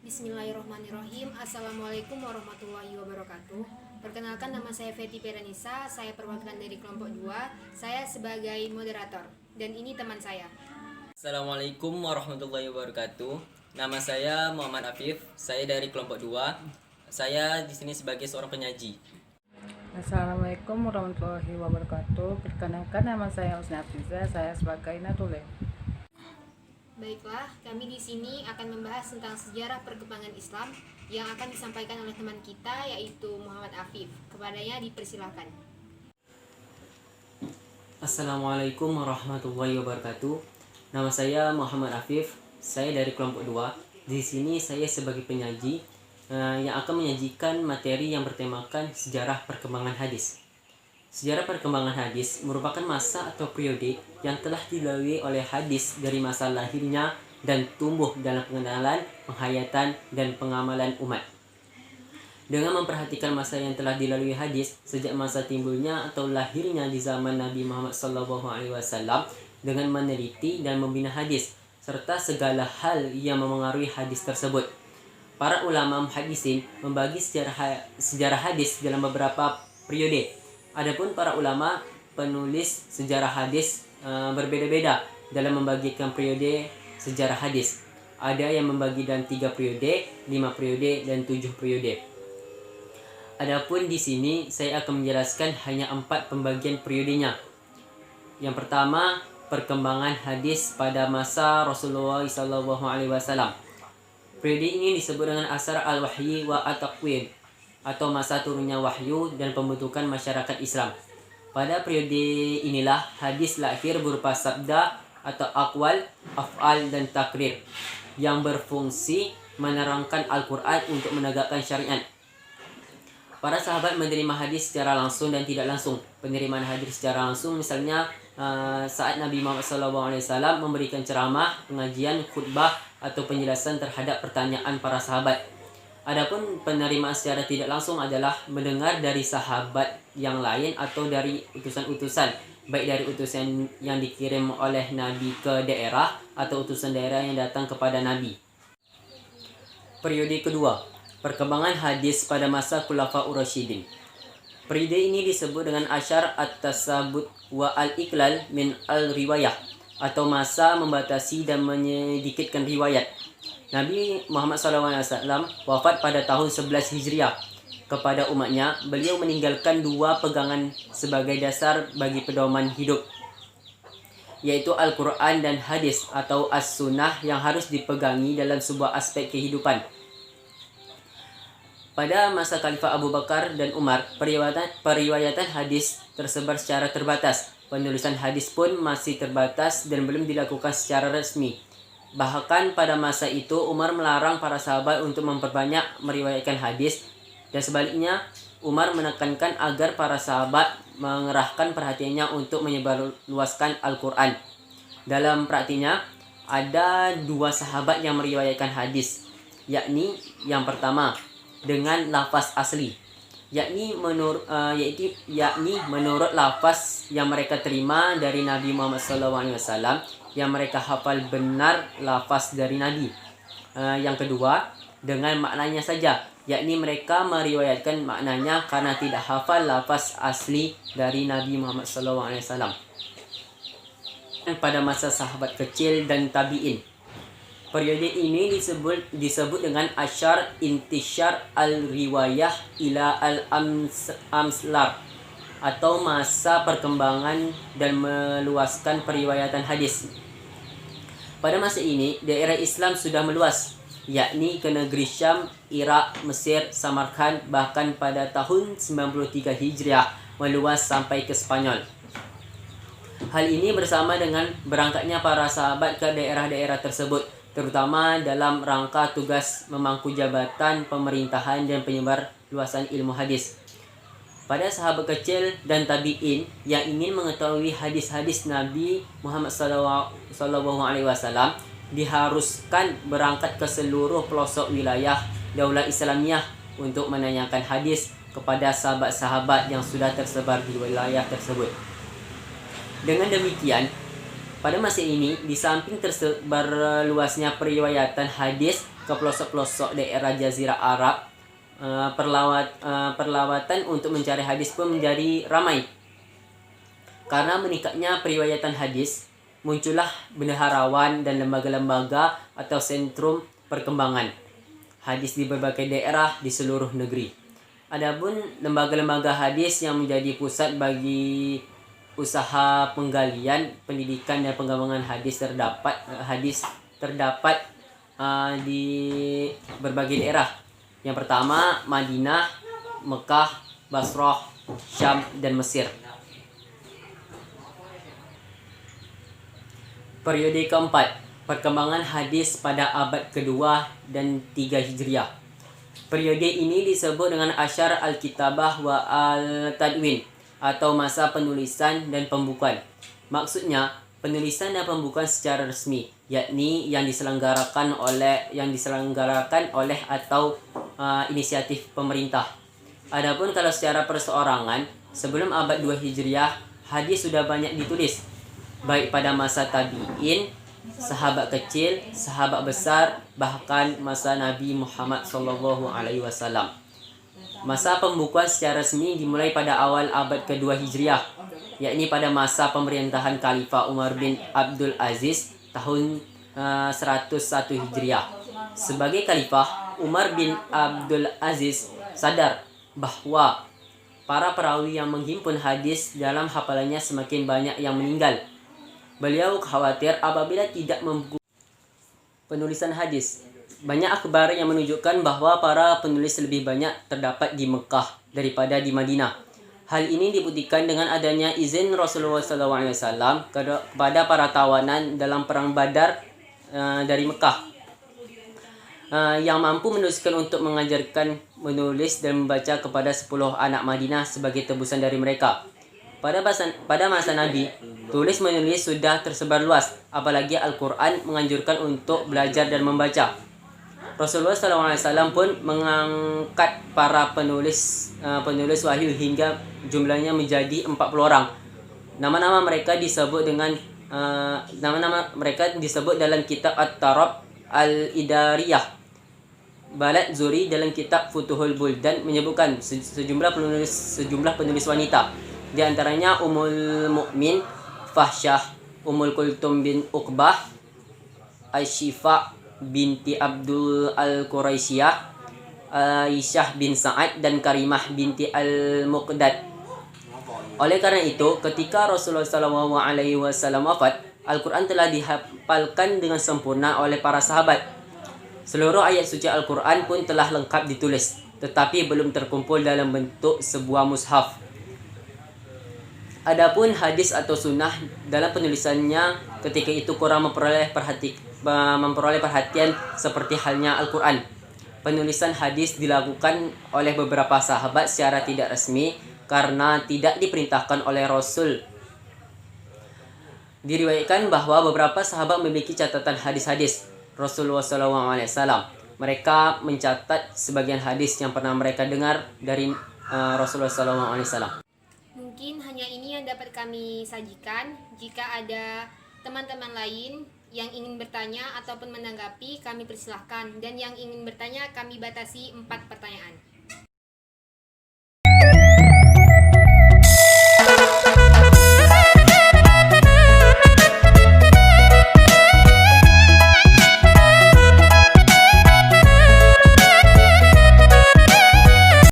Bismillahirrahmanirrahim. Assalamualaikum warahmatullahi wabarakatuh. Perkenalkan, nama saya Feti Peranisa. Saya perwakilan dari kelompok 2. Saya sebagai moderator. Dan ini teman saya. Assalamualaikum warahmatullahi wabarakatuh. Nama saya Muhammad Afif. Saya dari kelompok 2. Saya di sini sebagai seorang penyaji. Assalamualaikum warahmatullahi wabarakatuh. Perkenalkan, nama saya Husna Afiza. Saya sebagai Natule. Baiklah, kami di sini akan membahas tentang sejarah perkembangan Islam yang akan disampaikan oleh teman kita, yaitu Muhammad Afif. Kepadanya dipersilakan. Assalamualaikum warahmatullahi wabarakatuh. Nama saya Muhammad Afif. Saya dari kelompok 2. Di sini saya sebagai penyaji yang akan menyajikan materi yang bertemakan sejarah perkembangan hadis. Sejarah perkembangan hadis merupakan masa atau periode yang telah dilalui oleh hadis dari masa lahirnya dan tumbuh dalam pengenalan, penghayatan, dan pengamalan umat. Dengan memperhatikan masa yang telah dilalui hadis sejak masa timbulnya atau lahirnya di zaman Nabi Muhammad SAW, dengan meneliti dan membina hadis serta segala hal yang memengaruhi hadis tersebut. Para ulama muhaddisin membagi sejarah hadis dalam beberapa periode. Adapun para ulama penulis sejarah hadis berbeda-beda dalam membagikan periode sejarah hadis. Ada yang membagi dalam 3 periode, 5 periode, dan 7 periode. Adapun di sini saya akan menjelaskan hanya 4 pembagian periodenya. Yang pertama, perkembangan hadis pada masa Rasulullah SAW. Periode ini disebut dengan asar al-wahyi wa at-taqwid, atau masa turunnya wahyu dan pembentukan masyarakat Islam. Pada periode inilah hadis lahir berupa sabda atau aqwal, af'al, dan takrir yang berfungsi menerangkan Al-Quran untuk menegakkan syariat. Para sahabat menerima hadis secara langsung dan tidak langsung. Penerimaan hadis secara langsung misalnya saat Nabi Muhammad SAW memberikan ceramah, pengajian, khutbah, atau penjelasan terhadap pertanyaan para sahabat. Adapun penerimaan secara tidak langsung adalah mendengar dari sahabat yang lain atau dari utusan-utusan, baik dari utusan yang dikirim oleh Nabi ke daerah atau utusan daerah yang datang kepada Nabi. Periode kedua, perkembangan hadis pada masa Khulafaur Rasyidin. Periode ini disebut dengan asyar at-tasabut wa al-iklal min al-riwayah, atau masa membatasi dan menyedikitkan riwayat. Nabi Muhammad SAW wafat pada tahun 11 Hijriah. Kepada umatnya, beliau meninggalkan 2 pegangan sebagai dasar bagi pedoman hidup, yaitu Al-Quran dan hadis atau As-Sunnah yang harus dipegangi dalam sebuah aspek kehidupan. Pada masa Khalifah Abu Bakar dan Umar, periwayatan hadis tersebar secara terbatas. Penulisan hadis pun masih terbatas dan belum dilakukan secara resmi. Bahkan pada masa itu Umar melarang para sahabat untuk memperbanyak meriwayatkan hadis, dan sebaliknya Umar menekankan agar para sahabat mengerahkan perhatiannya untuk menyebarluaskan Al-Quran. Dalam praktiknya ada 2 sahabat yang meriwayatkan hadis, yakni yang pertama dengan lafaz asli, yakni menurut lafaz yang mereka terima dari Nabi Muhammad SAW, yang mereka hafal benar lafaz dari Nabi. Yang kedua dengan maknanya saja, yakni mereka meriwayatkan maknanya karena tidak hafal lafaz asli dari Nabi Muhammad SAW. Pada masa sahabat kecil dan tabi'in, periode ini disebut dengan asyar intishar al-riwayah ila al-amslar, atau masa perkembangan dan meluaskan periwayatan hadis. Pada masa ini, daerah Islam sudah meluas, yakni ke negeri Syam, Irak, Mesir, Samarkand, bahkan pada tahun 93 Hijriah meluas sampai ke Spanyol. Hal ini bersama dengan berangkatnya para sahabat ke daerah-daerah tersebut, terutama dalam rangka tugas memangku jabatan pemerintahan dan penyebar luasan ilmu hadis. Pada sahabat kecil dan tabi'in yang ingin mengetahui hadis-hadis Nabi Muhammad SAW, diharuskan berangkat ke seluruh pelosok wilayah Daulah Islamiyah untuk menanyakan hadis kepada sahabat-sahabat yang sudah tersebar di wilayah tersebut. Dengan demikian, Pada masa ini, di samping tersebar luasnya periwayatan hadis ke pelosok-pelosok daerah Jazirah Arab, perlawatan untuk mencari hadis pun menjadi ramai. Karena meningkatnya periwayatan hadis, muncullah bendaharawan dan lembaga-lembaga atau sentrum perkembangan hadis di berbagai daerah di seluruh negeri. Adapun lembaga-lembaga hadis yang menjadi pusat bagi usaha penggalian, pendidikan dan pengembangan hadis terdapat di berbagai daerah. Yang pertama, Madinah, Mekah, Basrah, Syam dan Mesir. Periode keempat, perkembangan hadis pada abad kedua dan 3 Hijriah. Periode ini disebut dengan Asyar al-Kitabah wa al-Tadwin atau masa penulisan dan pembukuan. Maksudnya, penulisan dan pembukuan secara resmi, yakni yang diselenggarakan oleh atau inisiatif pemerintah. Adapun kalau secara perseorangan, sebelum abad 2 Hijriah, hadis sudah banyak ditulis, baik pada masa tabi'in, sahabat kecil, sahabat besar, bahkan masa Nabi Muhammad SAW. Masa pembukuan secara resmi dimulai pada awal abad kedua Hijriah, yakni pada masa pemerintahan Khalifah Umar bin Abdul Aziz tahun 101 Hijriah. Sebagai Khalifah, Umar bin Abdul Aziz sadar bahwa para perawi yang menghimpun hadis dalam hafalannya semakin banyak yang meninggal. Beliau khawatir apabila tidak membukukan penulisan hadis. Banyak akhbar yang menunjukkan bahwa para penulis lebih banyak terdapat di Mekah daripada di Madinah. Hal ini dibuktikan dengan adanya izin Rasulullah SAW kepada para tawanan dalam perang Badar dari Mekah yang mampu menuliskan untuk mengajarkan menulis dan membaca kepada 10 anak Madinah sebagai tebusan dari mereka. Pada masa Nabi, tulis menulis sudah tersebar luas, apalagi Al-Quran menganjurkan untuk belajar dan membaca. Rasulullah SAW pun mengangkat para penulis wahyu hingga jumlahnya menjadi 40 orang. Nama-nama mereka disebut dalam kitab At-Tarab Al-Idariyah. Balad Zuri dalam kitab Futuhul Buldan menyebutkan sejumlah penulis wanita. Di antaranya Ummul Mukmin Fahsyah, Ummul Kulthum bin Uqbah, Asyifa binti Abdul Al-Quraisyah, Aisyah bin Sa'ad dan Karimah binti Al-Muqdad. Oleh karena itu, ketika Rasulullah SAW wafat, Al-Quran telah dihafalkan dengan sempurna oleh para sahabat. Seluruh ayat suci Al-Quran pun telah lengkap ditulis, tetapi belum terkumpul dalam bentuk sebuah mushaf. Adapun hadis atau sunnah dalam penulisannya ketika itu kurang memperoleh perhatian seperti halnya Al-Quran. Penulisan hadis dilakukan oleh beberapa sahabat secara tidak resmi karena tidak diperintahkan oleh Rasul. Diriwayatkan bahwa beberapa sahabat memiliki catatan hadis-hadis Rasulullah SAW. Mereka mencatat sebagian hadis yang pernah mereka dengar dari Rasulullah SAW. Mungkin hanya ini yang dapat kami sajikan. Jika ada teman-teman lain yang ingin bertanya ataupun menanggapi, kami persilahkan. Dan yang ingin bertanya, kami batasi 4 pertanyaan.